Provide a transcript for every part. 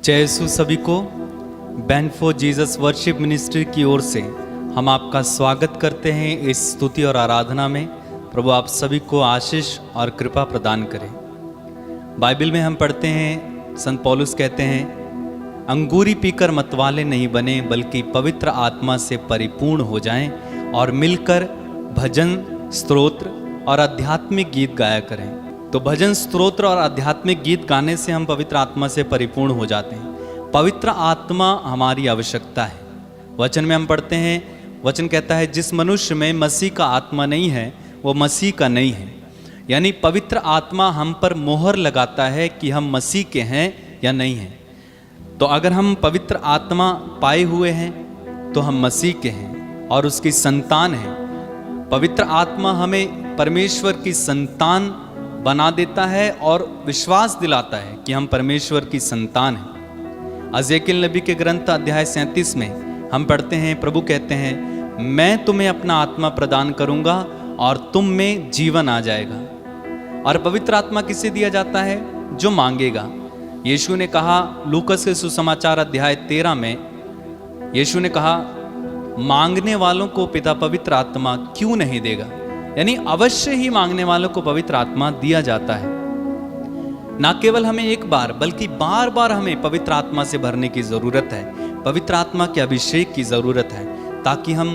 जय यीशु सभी को। Band for Jesus worship ministry की ओर से हम आपका स्वागत करते हैं इस स्तुति और आराधना में। प्रभु आप सभी को आशीष और कृपा प्रदान करें। बाइबल में हम पढ़ते हैं, संत पौलुस कहते हैं, अंगूरी पीकर मतवाले नहीं बने बल्कि पवित्र आत्मा से परिपूर्ण हो जाएं और मिलकर भजन, स्तोत्र और आध्यात्मिक गीत गाया करें। तो भजन, स्तोत्र और आध्यात्मिक गीत गाने से हम पवित्र आत्मा से परिपूर्ण हो जाते हैं। पवित्र आत्मा हमारी आवश्यकता है। वचन में हम पढ़ते हैं, वचन कहता है जिस मनुष्य में मसीह का आत्मा नहीं है वो मसीह का नहीं है। यानी पवित्र आत्मा हम पर मोहर लगाता है कि हम मसीह के हैं या नहीं हैं। तो अगर हम पवित्र आत्मा पाए हुए हैं तो हम मसीह के हैं और उसकी संतान हैं। पवित्र आत्मा हमें परमेश्वर की संतान बना देता है और विश्वास दिलाता है कि हम परमेश्वर की संतान हैं। एजेकियल नबी के ग्रंथ अध्याय 37 में हम पढ़ते हैं, प्रभु कहते हैं, मैं तुम्हें अपना आत्मा प्रदान करूंगा और तुम में जीवन आ जाएगा। और पवित्र आत्मा किसे दिया जाता है? जो मांगेगा। यीशु ने कहा लूकस के सुसमाचार अध्याय 13 में, यीशु ने कहा मांगने वालों को पिता पवित्र आत्मा क्यों नहीं देगा। यानी अवश्य ही मांगने वालों को पवित्र आत्मा दिया जाता है। ना केवल हमें एक बार बल्कि बार बार हमें पवित्र आत्मा से भरने की जरूरत है। पवित्र आत्मा के अभिषेक की जरूरत है ताकि हम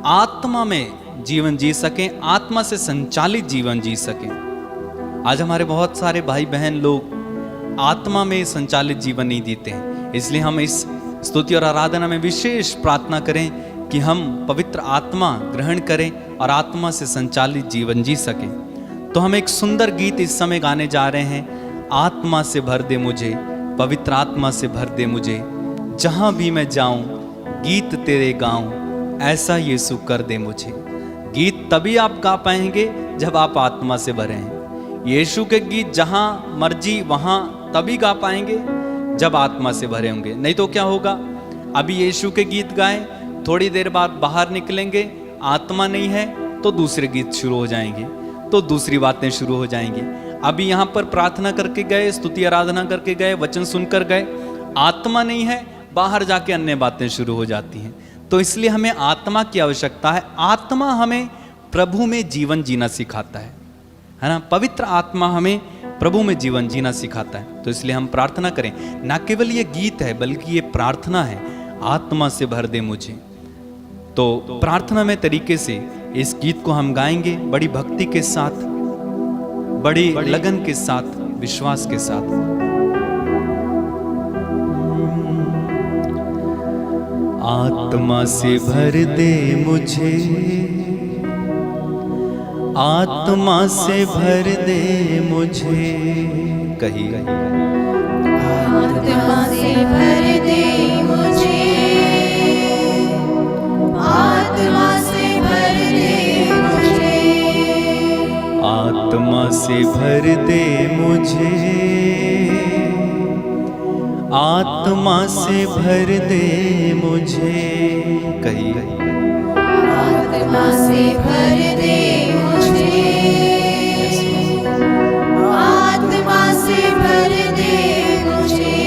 आत्मा में जीवन जी सकें, आत्मा से संचालित जीवन जी सकें। आज हमारे बहुत सारे भाई बहन लोग आत्मा में संचालित जीवन नहीं जीते हैं। इसलिए हम इस स्तुति और आराधना में विशेष प्रार्थना करें कि हम पवित्र आत्मा ग्रहण करें और आत्मा से संचालित जीवन जी सकें। तो हम एक सुंदर गीत इस समय गाने जा रहे हैं, आत्मा से भर दे मुझे, पवित्र आत्मा से भर दे मुझे, जहां भी मैं जाऊं गीत तेरे गाऊं, ऐसा यीशु कर दे मुझे। गीत तभी आप गा पाएंगे जब आप आत्मा से भरे हैं। यीशु के गीत जहां मर्जी वहां तभी गा पाएंगे जब आत्मा से भरे होंगे। नहीं तो क्या होगा, अभी यीशु के गीत गाएं, थोड़ी देर बाद बाहर निकलेंगे, आत्मा नहीं है तो दूसरे गीत शुरू हो जाएंगे, तो दूसरी बातें शुरू हो जाएंगी। अभी यहाँ पर प्रार्थना करके गए, स्तुति आराधना करके गए, वचन सुनकर गए, आत्मा नहीं है, बाहर जाके अन्य बातें शुरू हो जाती हैं। तो इसलिए हमें आत्मा की आवश्यकता है। आत्मा हमें प्रभु में जीवन जीना सिखाता है ना। पवित्र आत्मा हमें प्रभु में जीवन जीना सिखाता है। तो इसलिए हम प्रार्थना करें, ना केवल ये गीत है बल्कि ये प्रार्थना है, आत्मा से भर दे मुझे। तो प्रार्थना में तरीके से इस गीत को हम गाएंगे, बड़ी भक्ति के साथ, बड़ी लगन के साथ, विश्वास के साथ। आत्मा से भर दे मुझे, आत्मा से भर दे मुझे, कहिए आत्मा से भर दे मुझे, आत्मा से भर दे मुझे, आत्मा से भर दे मुझे, आत्मा से भर दे मुझे, कहिए आत्मा से भर दे मुझे, आत्मा से भर दे मुझे।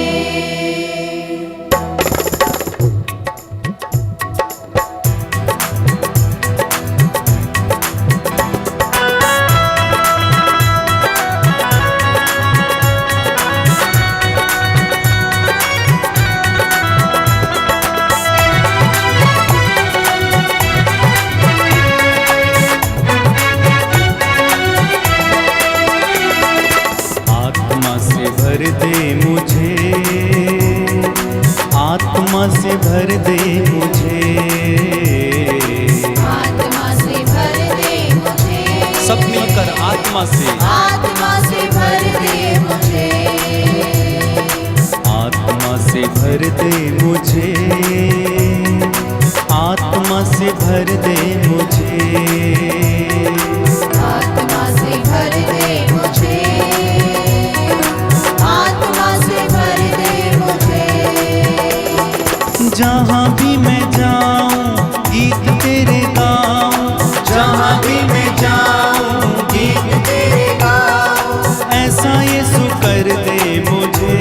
आत्मा से भर दे मुझे, आत्मा से भर दे मुझे, सब मिलकर आत्मा से भर दे मुझे, आत्मा से भर दे मुझे, आत्मा से भर दे मुझे, आत्मा से भर दे मुझे, आत्मा से भर दे मुझे। जहाँ भी मैं जाऊँ गीत तेरे गाऊँ, जहाँ भी मैं जाऊँ गीत तेरे गाऊँ, ऐसा यीशु कर दे मुझे।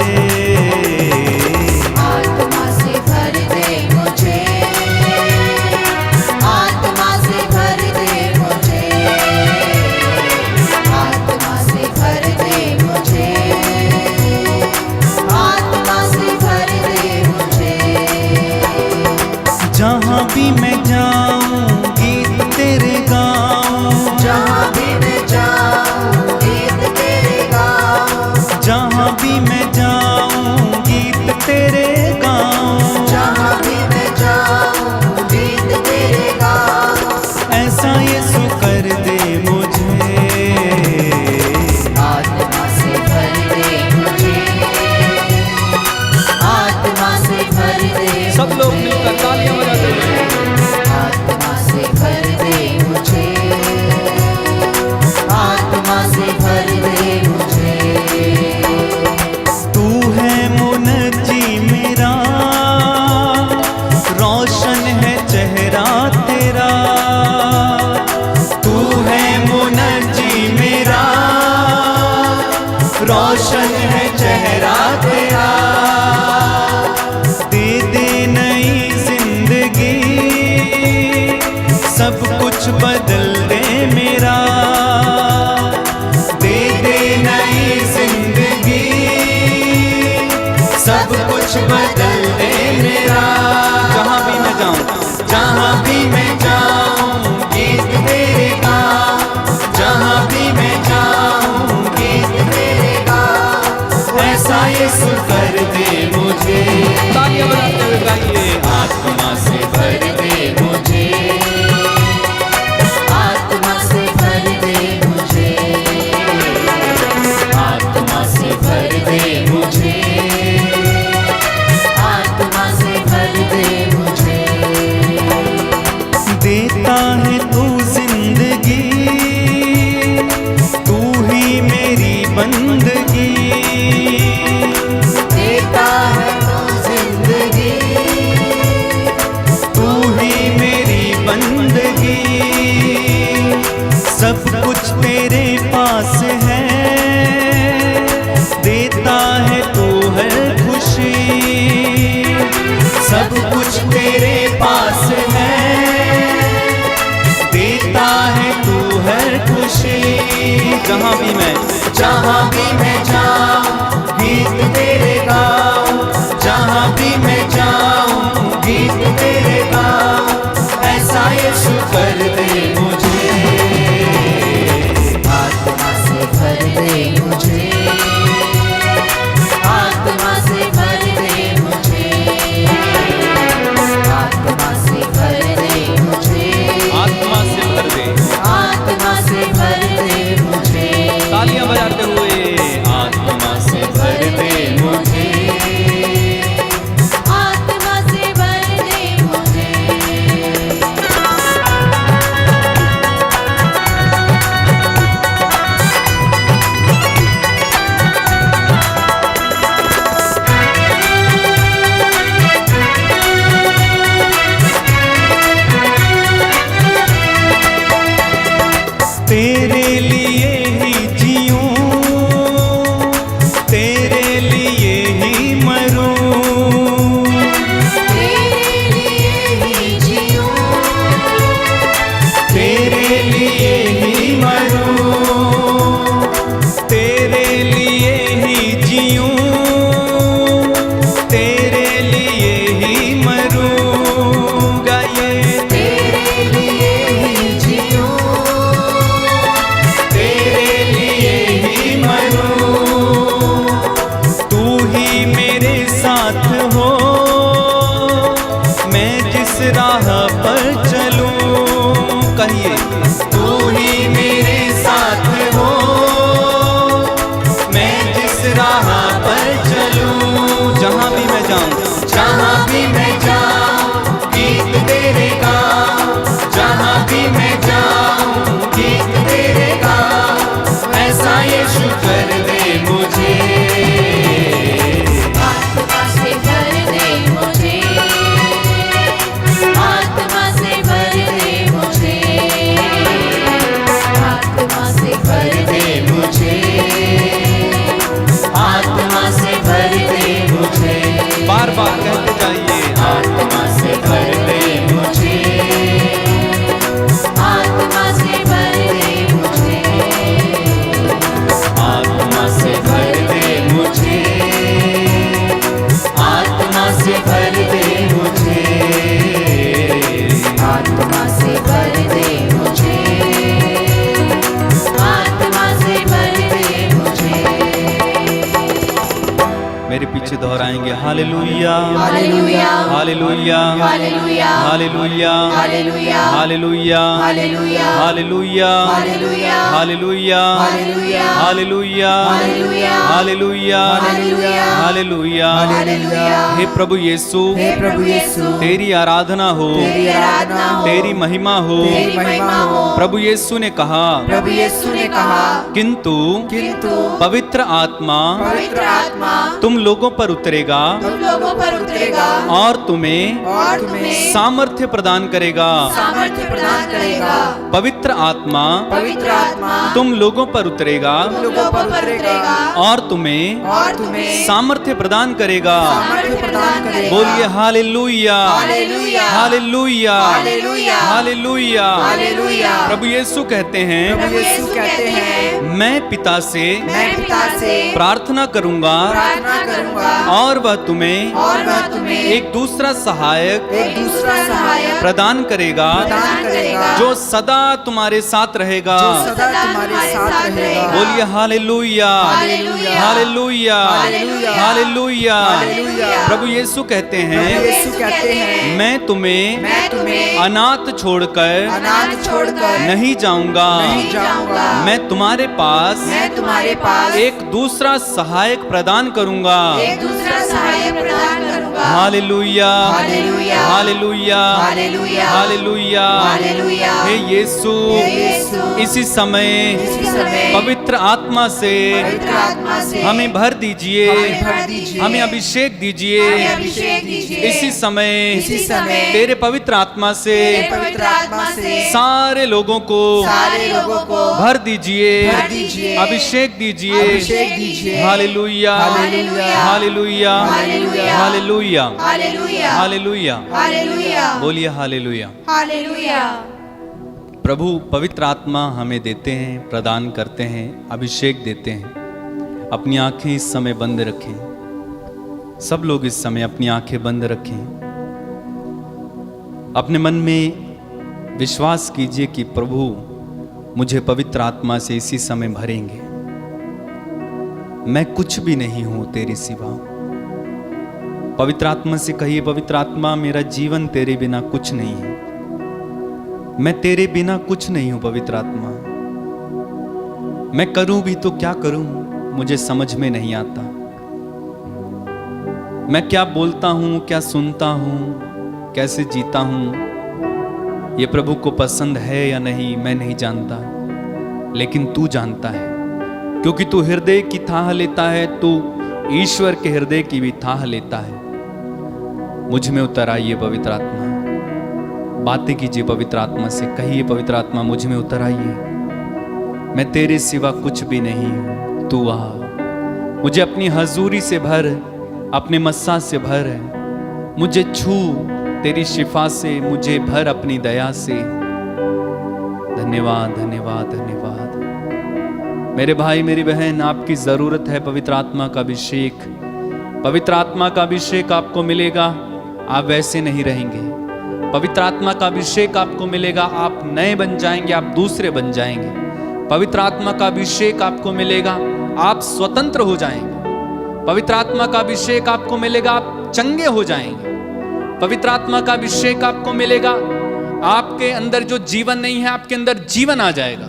कुछ बदल दे मेरा, दे दे नई जिंदगी, सब कुछ बदल दे मेरा। जहाँ भी मैं जाऊँ, जहाँ भी मैं जाऊँ गीत तेरे गाऊं, जहाँ भी मैं जाऊँ गीत तेरे गाऊं, ऐसा यीशु कर दे मुझे। तालियां बजाते हुए गाइए, आत्मा से भर दे मुझे, आत्मा से भर दे मुझे, आत्मा से भर दे मुझे, आत्मा से भर दे मुझे। देता है तू जिंदगी, तू ही मेरी बंदगी, देता है तू जिंदगी, तू ही मेरी बंदगी, सब कुछ तेरे पास है, देता है तू हर खुशी, सब कुछ तेरे पास है, देता है तू हर खुशी। जहाँ भी मैं जाऊँ गीत तेरे गाऊं, जहाँ भी मैं जाऊँ गीत तेरे गाऊं, ऐसा यीशु कर दे मुझे, आत्मा से भर दे मुझे, आत्मा से भर दे मुझे, आत्मा से भर दे मुझे, आत्मा से भर दे। आत्मा से भर दे मुझे। तालियां बजाते हुए, आत्मा से भर दे मुझे, आत्मा से भर दे मुझे। तेरे लिए ही जीऊं, तेरे लिए ही मरूं, तेरे लिए ही जीऊं, तेरे लिए ही मरूं, तेरे लिए ही जीऊं, तेरे लिए ही मरूं। गाइए, तेरे लिए ही जीऊं, तेरे लिए ही मरूं, तू ही मेरे साथ हो, मैं जिस राह पर चलूं। कहिए, तू ही मेरे साथ हो, मैं जिस राह पर चलूं। जहाँ भी मैं जाऊँ, जहाँ भी मैं जाऊँ गीत तेरे गाऊं, जहाँ भी मैं जाऊँ गीत तेरे गाऊं, ऐसा यीशु कर दे मुझे, आत्मा से भर दे मुझे, आत्मा से भर दे मुझे, आत्मा से भर दे मुझे, आत्मा से भर दे मुझे। बार बार कहते जाइए, आत्मा से भर दे मुझे, आत्मा से भर दे मुझे, आत्मा से भर दे मुझे, आत्मा से भर दे मुझे, आत्मा से भर दे मुझे, आत्मा से भर दे मुझे। मेरे पीछे दोहराएंगे, hallelujah, hallelujah, hallelujah, hallelujah, hallelujah, hallelujah, hallelujah, hallelujah, hallelujah, hallelujah, hallelujah, hallelujah, hallelujah, hallelujah, hallelujah, hallelujah, hallelujah. Hallelujah. हे प्रभु यीशु, हे प्रभु यीशु, तेरी आराधना हो, तेरी आराधना हो, तेरी महिमा हो। तेरी महिमा हो। प्रभु यीशु ने कहा, प्रभु यीशु ने कहा, किंतु किंतु पवित्र आत्मा पवित्र आत्मा तुम लोगों पर उतरेगा तुम लोगों पर उतरेगा और तुम्हें सामर्थ्य प्रदान करेगा। सामर्थ्य प्रदान करेगा। पवित्र आत्मा पवित्र आत्मा तुम लोगों पर उतरेगा तुम लोगों पर उतरेगा और तुम्हें सामर्थ्य प्रदान करेगा। सामर्थ्य प्रदान करेगा। बोलिए hallelujah, hallelujah, hallelujah, hallelujah, hallelujah. Hallelujah. प्रभु यीशु कहते हैं, प्रभु यीशु कहते हैं, मैं पिता से प्रार्थना करूंगा और वह तुम्हें एक दूसरा सहायक प्रदान करेगा जो सदा तुम्हारे साथ रहेगा। बोलिए हालेलुया, हालेलुया, हालेलुया। प्रभु यीशु कहते हैं, मैं तुम्हें अनाथ छोड़कर नहीं जाऊंगा। मैं तुम्हारे पास एक दूसरा सहायक प्रदान करूंगा। Hallelujah, hallelujah, hallelujah. हे यीशु, इसी समय पवित्र आत्मा से हमें भर दीजिए, हमें अभिषेक दीजिए। इसी समय तेरे पवित्र आत्मा से सारे लोगों को भर दीजिए, अभिषेक दीजिए। Hallelujah, hallelujah, hallelujah, hallelujah. बोलिए हालेलुया। प्रभु पवित्र आत्मा हमें देते हैं, प्रदान करते हैं, अभिषेक देते हैं। अपनी आंखें इस समय बंद रखें। सब लोग इस समय अपनी आंखें बंद रखें। अपने मन में विश्वास कीजिए कि प्रभु मुझे पवित्र आत्मा से इसी समय भरेंगे। मैं कुछ भी नहीं हूं तेरे सिवा। पवित्र आत्मा से कहिए, पवित्र आत्मा मेरा जीवन तेरे बिना कुछ नहीं है। मैं तेरे बिना कुछ नहीं हूं पवित्र आत्मा। मैं करूं भी तो क्या करूं, मुझे समझ में नहीं आता। मैं क्या बोलता हूं, क्या सुनता हूं, कैसे जीता हूं, ये प्रभु को पसंद है या नहीं मैं नहीं जानता, लेकिन तू जानता है। क्योंकि तू हृदय की थाह लेता है, तू ईश्वर के हृदय की भी थाह लेता है। मुझ में उतर आइए पवित्र आत्मा। बातें कीजिए पवित्र आत्मा से, कहिए पवित्र आत्मा मुझ में उतर आइए। मैं तेरे सिवा कुछ भी नहीं हूं, तू आ। मुझे अपनी हजूरी से भर, अपने मस्सा से भर, मुझे छू तेरी शिफा से, मुझे भर अपनी दया से। धन्यवाद, धन्यवाद, धन्यवाद। मेरे भाई मेरी बहन, आपकी जरूरत है पवित्र आत्मा का अभिषेक। पवित्र आत्मा का अभिषेक आपको मिलेगा, आप वैसे नहीं रहेंगे। पवित्र आत्मा का अभिषेक आपको मिलेगा, आप नए बन जाएंगे, आप दूसरे बन जाएंगे। पवित्र आत्मा का अभिषेक आपको मिलेगा, आप स्वतंत्र हो जाएंगे। पवित्र आत्मा का अभिषेक आपको मिलेगा, आप चंगे हो जाएंगे। पवित्र आत्मा का अभिषेक आपको मिलेगा, आपके अंदर जो जीवन नहीं है आपके अंदर जीवन आ जाएगा।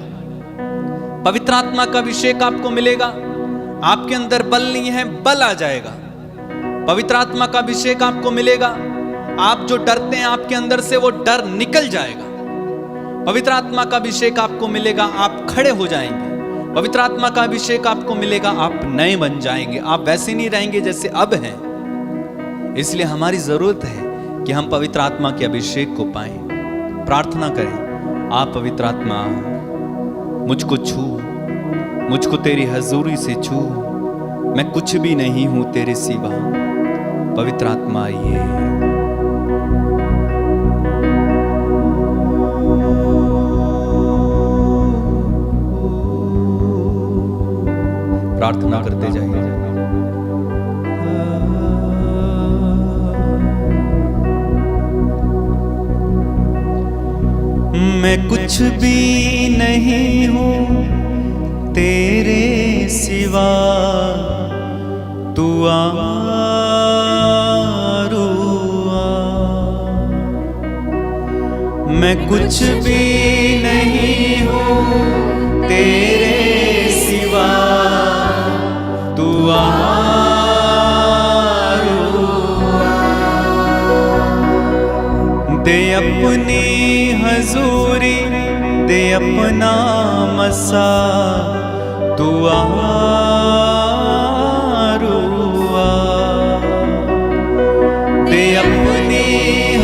पवित्र आत्मा का अभिषेक आपको मिलेगा, आपके अंदर बल नहीं है बल आ जाएगा। पवित्र आत्मा का अभिषेक आपको मिलेगा, आप जो डरते हैं आपके अंदर से वो डर निकल जाएगा। पवित्र आत्मा का अभिषेक आपको मिलेगा, आप खड़े हो जाएंगे। पवित्र आत्मा का अभिषेक आपको मिलेगा, आप नए बन जाएंगे, आप वैसे नहीं रहेंगे जैसे अब हैं। इसलिए हमारी जरूरत है कि हम पवित्र आत्मा के अभिषेक को पाएं। प्रार्थना करें, आप पवित्र आत्मा मुझको छू, मुझको तेरी हजूरी से छू। मैं कुछ भी नहीं हूं तेरे सिवा। पवित्र आत्मा आइए। प्रार्थना करते जाइए। मैं कुछ भी नहीं हूं तेरे सिवा। तू आ मैं कुछ भी नहीं हूं तेरे सिवा। तू दे अपनी हजूरी, दे अपना मसा। तू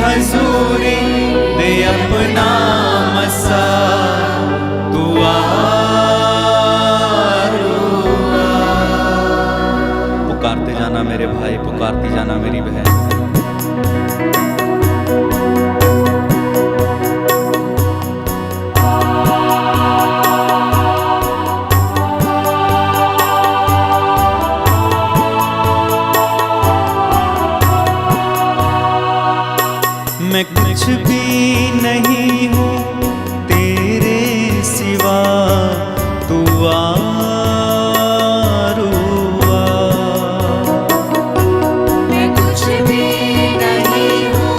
हजूरी दे अपना मसा तू पुकारते जाना मेरे भाई, पुकारती जाना मेरी बहन। मैं कुछ भी नहीं हूँ तेरे सिवा, तू आरुआ। मैं कुछ भी नहीं हूँ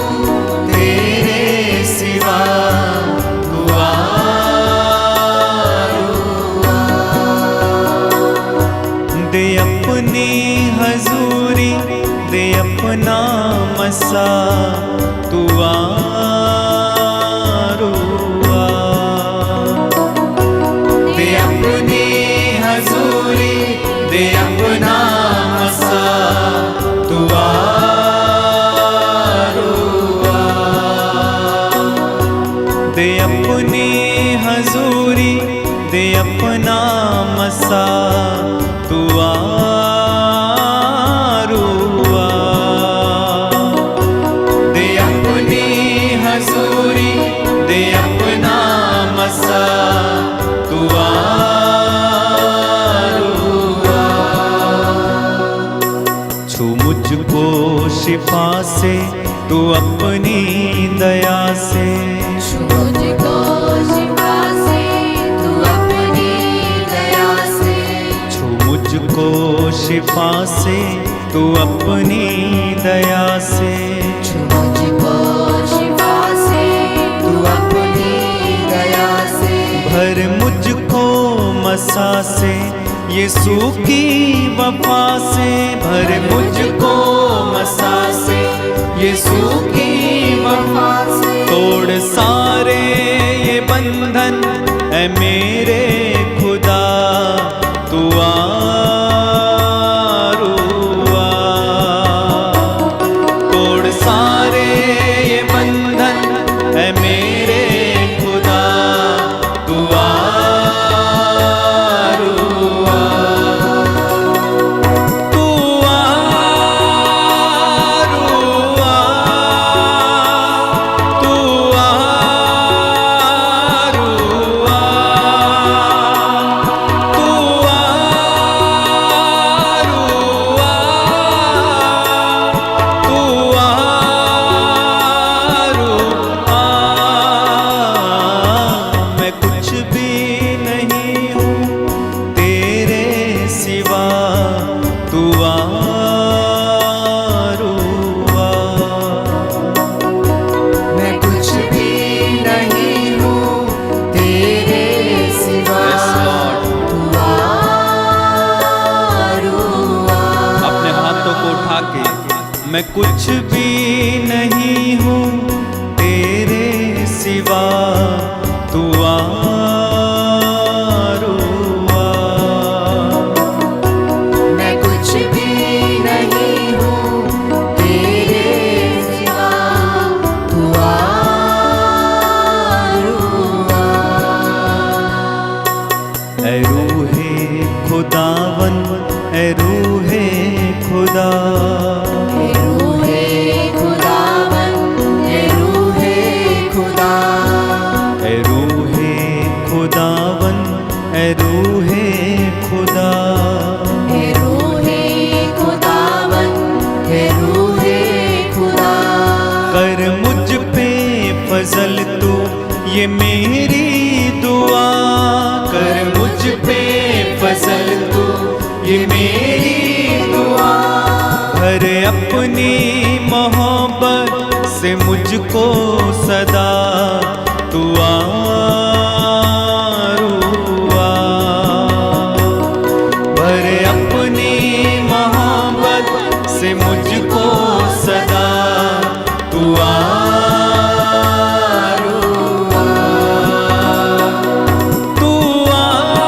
तेरे सिवा, तू आरुआ। दे अपनी हजूरी दे अपना मसा तू आरुआ। दे अपनी हजूरी दे अपना मसा तू आरुआ। दे अपनी हजूरी दे अपना मसा तू आरुआ। दे अपनी हजूरी दे अपना मसा तू आरुआ। छू मुझको शिफा से तू अपनी दया से, मुझको शिफा से तू अपनी दया से, छू मुझको शिफा से तू अपनी दया से, मुझको शिफा से तू अपनी दया से, भर मुझको मसा से यीशु की वफा से, भर मुझको मसा से यीशु की वफा से। तोड़ सारे ये बंधन है मेरे खुदा तू आरुआ। तोड़ सारे ये बंधन है मेरे खुदा तू आरुआ। तू आरुआ, तू आरुआ, तू आरुआ, तू आरुआ। मैं कुछ भी नहीं हूँ तेरे सिवा, तू आरुआ। मैं कुछ भी नहीं हूँ तेरे सिवा, तू आरुआ। अपने हाथों को उठा के, मैं कुछ भी नहीं हूँ तेरे सिवा, तू आरुआ। मैं कुछ भी नहीं हूँ तेरे सिवा, तू आरुआ। ऐ रूहे खुदावन, ऐ रूहे खुदा, हे रूहे खुदावन, हे रूहे खुदा, ऐ रूहे खुदावन, ऐ रूहे खुदा। हे रूहे खुदावन, हे रूहे खुदा। कर मुझ पे फजल तू ये मेरी दुआ, कर मुझ पे फजल तू ये मेरी दुआ। भर अपनी मोहब्बत से मुझको सदा तू आरुआ। भर अपनी मोहब्बत से मुझको सदा तू आरुआ। तू आरुआ,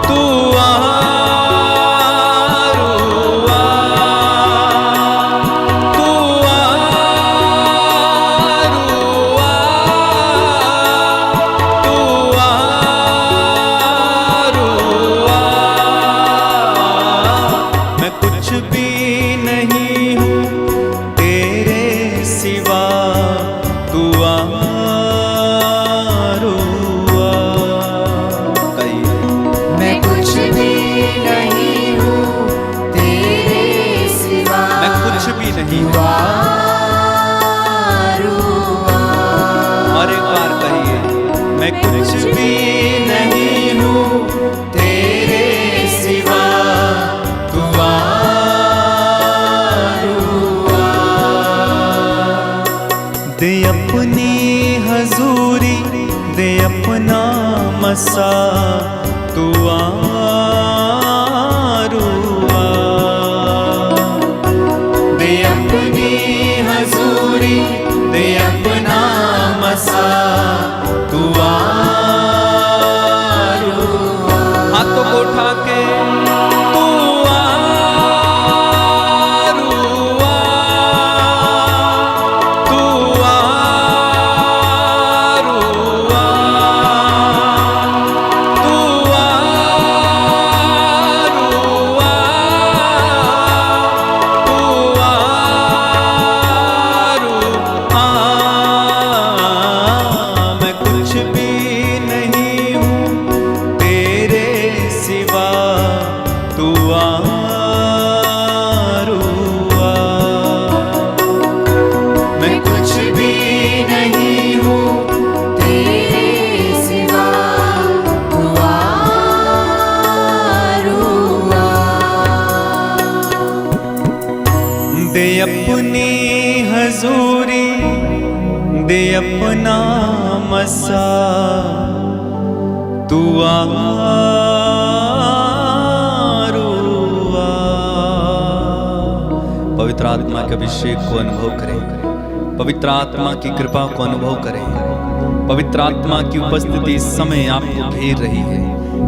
तू आरुआ, नहीं हूँ। और एक बार कहिए, मैं कुछ भी नहीं हूँ तेरे सिवा, तू आरुआ। दे अपनी हजूरी, दे अपना मसा, तू आरुआ। दे अपनी हजूरी, दे अपना मसा, तू आरुआ। हाथों को उठा के तू आरुआ, तू आरुआ, तू आरुआ, तू आरुआ। मैं कुछ भी नहीं हूँ तेरे सिवा, तू आरुआ। मैं कुछ भी नहीं हूँ तेरे सिवा, तू आरुआ। दे अपनी हजूरी, दे अपना मसा, तू आरुआ। पवित्र आत्मा के अभिषेक को अनुभव करें, पवित्र आत्मा की कृपा को अनुभव करें। पवित्र आत्मा की उपस्थिति इस समय आपको घेर रही है।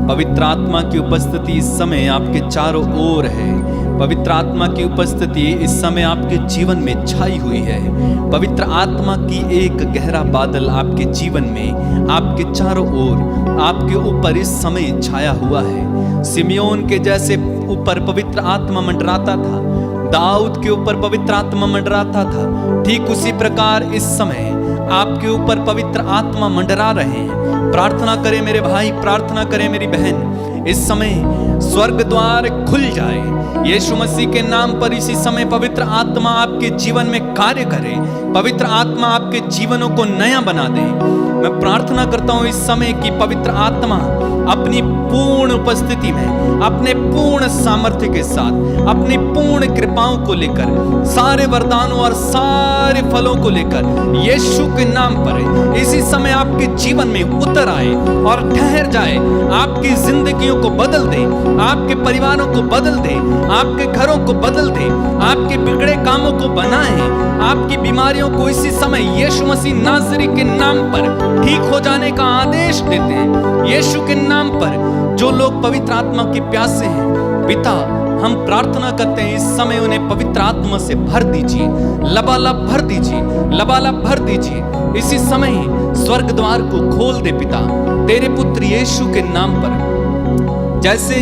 पवित्र आत्मा की उपस्थिति इस समय आपके चारों ओर है। पवित्र आत्मा की उपस्थिति इस समय आपके जीवन में छाई हुई है। पवित्र आत्मा की एक गहरा बादल आपके जीवन में, आपके चारों ओर, आपके ऊपर इस समय छाया हुआ है। सिमियोन के जैसे ऊपर पवित्र आत्मा मंडराता था, दाऊद के ऊपर पवित्र आत्मा मंडराता था, ठीक उसी प्रकार इस समय आपके ऊपर पवित्र आत्मा मंडरा रहे हैं। प्रार्थना करें मेरे भाई, प्रार्थना करें मेरी बहन, इस समय स्वर्ग द्वार खुल जाए। यीशु मसीह के नाम पर इसी समय पवित्र आत्मा आपके जीवन में कार्य करे। पवित्र आत्मा आपके जीवनों को नया बना दे। मैं प्रार्थना करता हूं इस समय कि पवित्र आत्मा अपनी पूर्ण उपस्थिति में, अपने पूर्ण सामर्थ्य के साथ, अपनी पूर्ण कृपाओं को लेकर, सारे वरदानों और सारे फलों को लेकर यीशु के नाम पर इसी समय आपके जीवन में उतर आए और ठहर जाए। आपकी जिंदगियों को बदल दे, आपके परिवारों को बदल दे, आपके घरों को बदल दे, आपके बिगड़े कामों को बनाए, आपकी बीमारियों को इसी समय यीशु मसीह नाज़री के नाम पर ठीक हो जाने का आदेश देते हैं। यीशु के नाम पर जो लोग पवित्र आत्मा के प्यासे हैं, पिता हम प्रार्थना करते हैं इस समय उन्हें पवित्र आत्मा से भर दीजिए, लबालब भर दीजिए, लबालब भर दीजिए। इसी समय स्वर्ग द्वार को खोल दे पिता, तेरे पुत्र यीशु के नाम पर। जैसे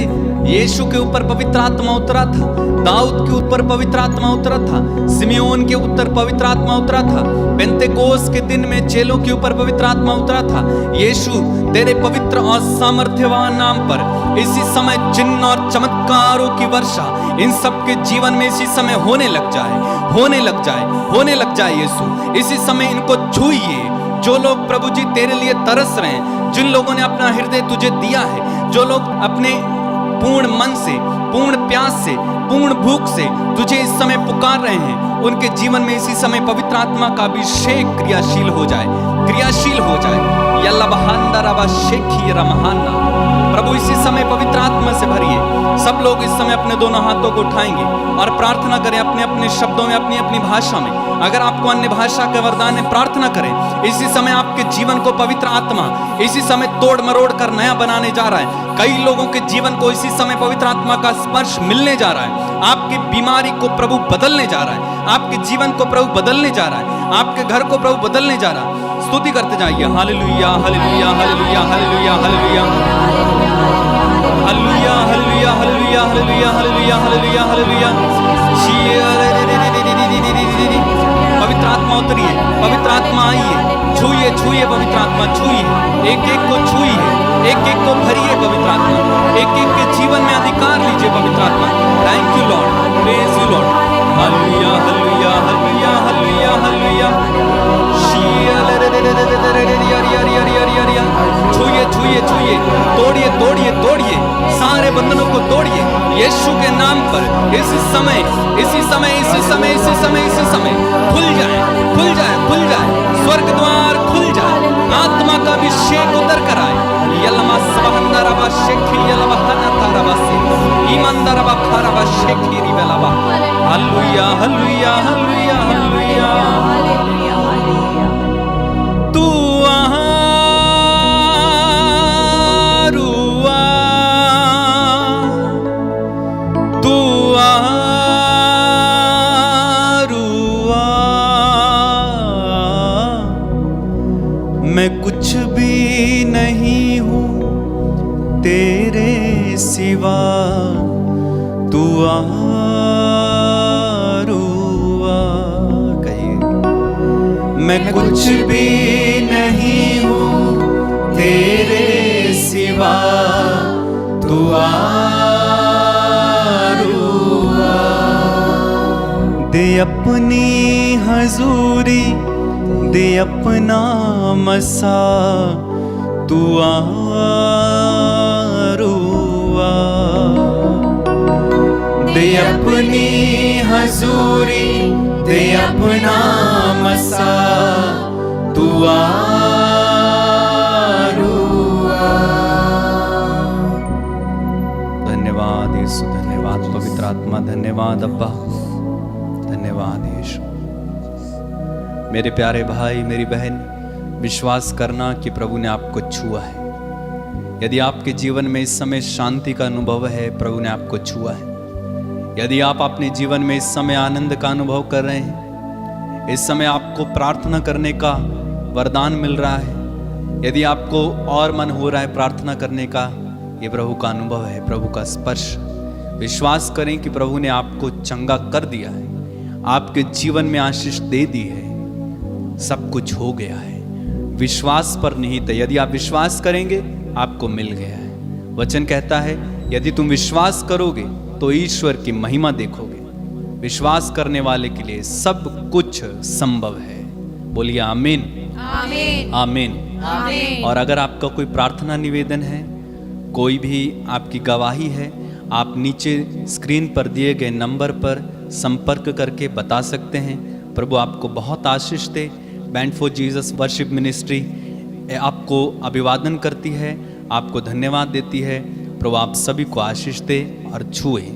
यीशु के ऊपर पवित्र आत्मा उतरा था, दाऊद के ऊपर पवित्र आत्मा उतरा था, सिमियोन के ऊपर पवित्र आत्मा उतरा था, पेंतेकोस्त के दिन में चेलों के ऊपर पवित्र आत्मा उतरा था। यीशु तेरे पवित्र और सामर्थ्यवान नाम पर इसी समय चिन्ह और चमत्कारों की वर्षा इन सबके जीवन में इसी समय होने लग जाए, होने लग जाए, होने लग जाए। यीशु इसी समय इनको छूइए। जो लोग प्रभु जी तेरे लिए तरस रहे हैं, जिन लोगों ने अपना हृदय तुझे दिया है, जो लोग अपने पूर्ण मन से, पूर्ण प्यास से, पूर्ण भूख से तुझे इस समय पुकार रहे हैं, उनके जीवन में इसी समय पवित्र आत्मा का अभिषेक क्रियाशील हो जाए, क्रियाशील हो जाए। प्रभु इसी समय पवित्र आत्मा से भरिए। सब लोग इस समय अपने दोनों हाथों को उठाएंगे और प्रार्थना करें अपने अपने शब्दों में, अपनी अपनी भाषा में। अगर आपको अन्य भाषा के वरदान है, प्रार्थना करें। इसी समय आपके जीवन को पवित्र आत्मा इसी समय तोड़ मरोड़ कर नया बनाने जा रहा है। कई लोगों के जीवन को इसी समय पवित्र आत्मा का स्पर्श मिलने जा रहा है। आपकी बीमारी को प्रभु बदलने जा रहा है, आपके जीवन को प्रभु बदलने जा रहा है, आपके घर को प्रभु बदलने जा रहा है। स्तुति करते जाइए। Hallelujah, hallelujah, hallelujah, hallelujah, hallelujah, hallelujah, hallelujah, hallelujah, hallelujah, hallelujah, hallelujah, hallelujah. पवित्र आत्मा उतरिए, पवित्र आत्मा आइए, छूइए, छूइए, पवित्र आत्मा छूइए, एक एक को छूइए, एक एक को भरिए पवित्र आत्मा, एक एक के जीवन में अधिकार लीजिए पवित्र आत्मा। Thank you Lord, praise you Lord. Hallelujah, hallelujah, छूइए छूइए, तोड़िए तोड़िए तोड़िए, सारे बंधनों को तोड़िए यीशु के नाम पर। इसी समय इसी समय इसी समय इसी समय इसी समय खुल जाए खुल जाए खुल जाए, स्वर्ग द्वार खुल जाए, आत्मा का अभिषेक उतर कर आए। यलमा सबहंदरबा शेखी यलवा हनतारबासी ईमानदारबा खारबा शेखी रिबलबा। Hallelujah hallelujah hallelujah hallelujah. तू आरुआ, तू आरुआ, मैं कुछ भी नहीं हूँ तेरे सिवा, तू आरुआ। कहिए, मैं कुछ भी नहीं हूँ तेरे सिवा, तू आरुआ। दे अपनी हजूरी, दे अपना मसा, तू आरुआ। दे अपनी हजूरी, दे अपना मसा, तू आरुआ। धन्यवाद यीशु, धन्यवाद पवित्र आत्मा, धन्यवाद अब्बा, धन्यवाद यीशु। मेरे प्यारे भाई मेरी बहन, विश्वास करना कि प्रभु ने आपको छुआ है। यदि आपके जीवन में इस समय शांति का अनुभव है, प्रभु ने आपको छुआ है। यदि आप अपने जीवन में इस समय आनंद का अनुभव कर रहे हैं, इस समय आपको प्रार्थना करने का वरदान मिल रहा है, यदि आपको और मन हो रहा है प्रार्थना करने का, ये प्रभु का अनुभव है, प्रभु का स्पर्श। विश्वास करें कि प्रभु ने आपको चंगा कर दिया है, आपके जीवन में आशीष दे दी है, सब कुछ हो गया है। विश्वास पर निहित है। यदि आप विश्वास करेंगे आपको मिल गया है। वचन कहता है यदि तुम विश्वास करोगे तो ईश्वर की महिमा देखोगे। विश्वास करने वाले के लिए सब कुछ संभव है। बोलिए आमीन आमीन आमीन। आमीन। और अगर आपका कोई प्रार्थना निवेदन है, कोई भी आपकी गवाही है, आप नीचे स्क्रीन पर दिए गए नंबर पर संपर्क करके बता सकते हैं। प्रभु आपको बहुत आशीष दे। Band for Jesus worship ministry आपको अभिवादन करती है, आपको धन्यवाद देती है। प्रभु आप सभी को आशीष दे और छुए,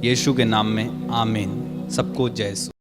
यीशु के नाम में आमीन। सबको जय यीशु।